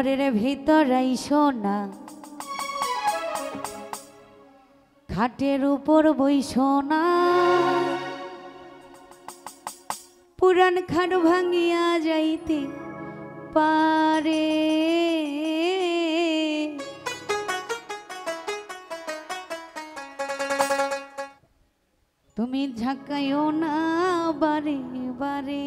ঘরের ভিতর আইসো না, খাটের উপর বইসো না, পুরান খাট ভাঙিয়া যাইতে পারে। তুমি ঝাঁকাইও না বারে বারে।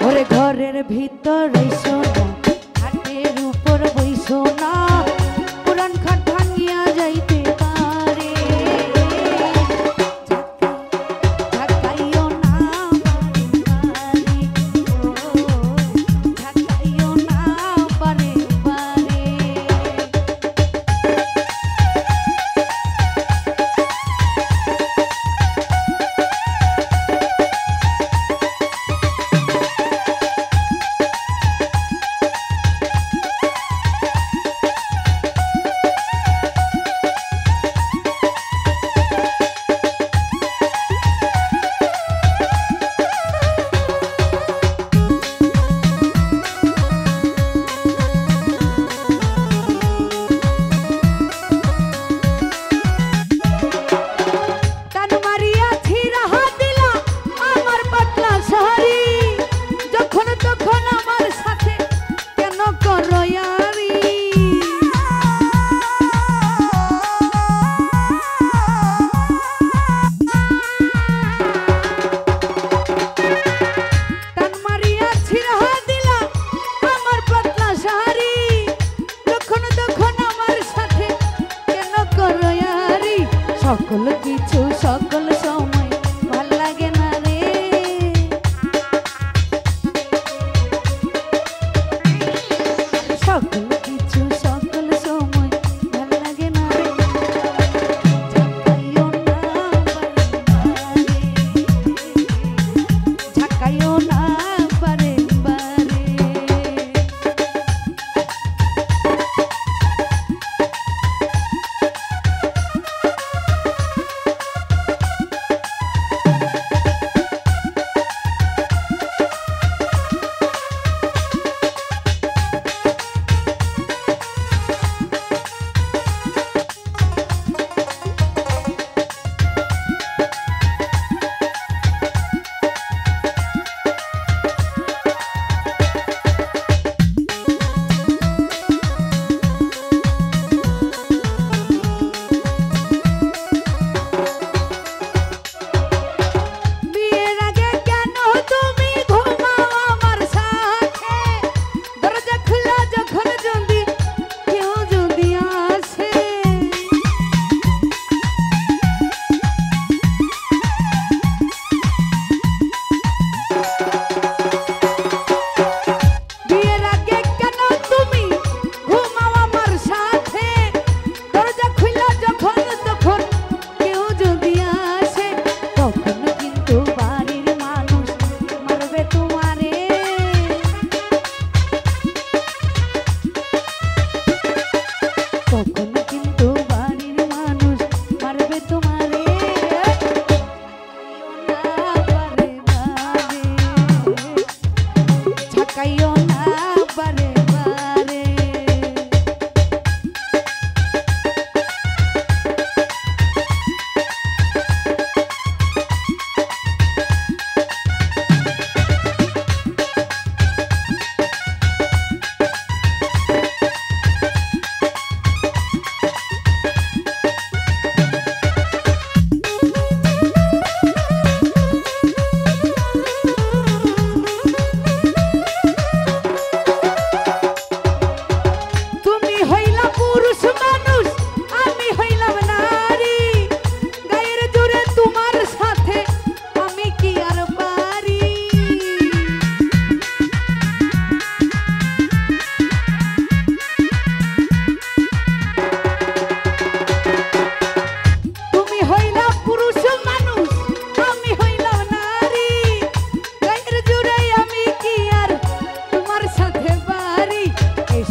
ওরে ঘরের ভিতর আইসো না, খাটের উপর বইসো না, পুরান খাট ভাঙিয়া যাইতে পারে। ঝাঁকাইও না বারে বারে, ঝাঁকাইও না বারে বারে। সকল কিছু সকল সময় ভাল লাগে না রে, সকল কিছু সকল সময় ভাল লাগে না রে। ঝাঁকাইও না বারে বারে, ঝাঁকাইও না বারে বারে।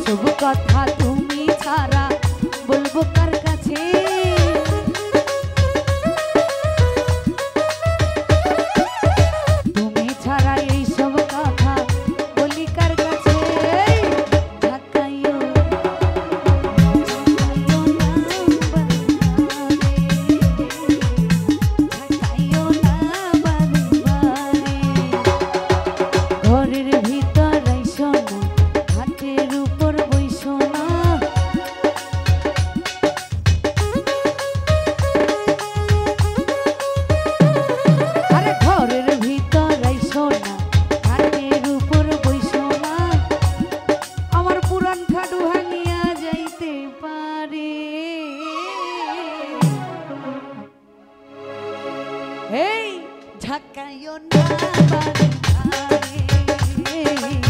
এইসব কথা তুমি ছাড়া বলবো কার কাছে তুমি ছাড়া এইসব কথা বলি কার কাছে ঝাঁকাইও ঝাঁকাইও না ঝাঁকাইও না বারে বারে ঘরের ভিতর আইসো না হাতের উপর বইসো না আরে ঘরের ভিতর আইসো না হাতের উপর বইসো না আমার পুরান খাটু ভাঙিয়া যাইতে পারে এই ঝাঁকাইও না বারে বারে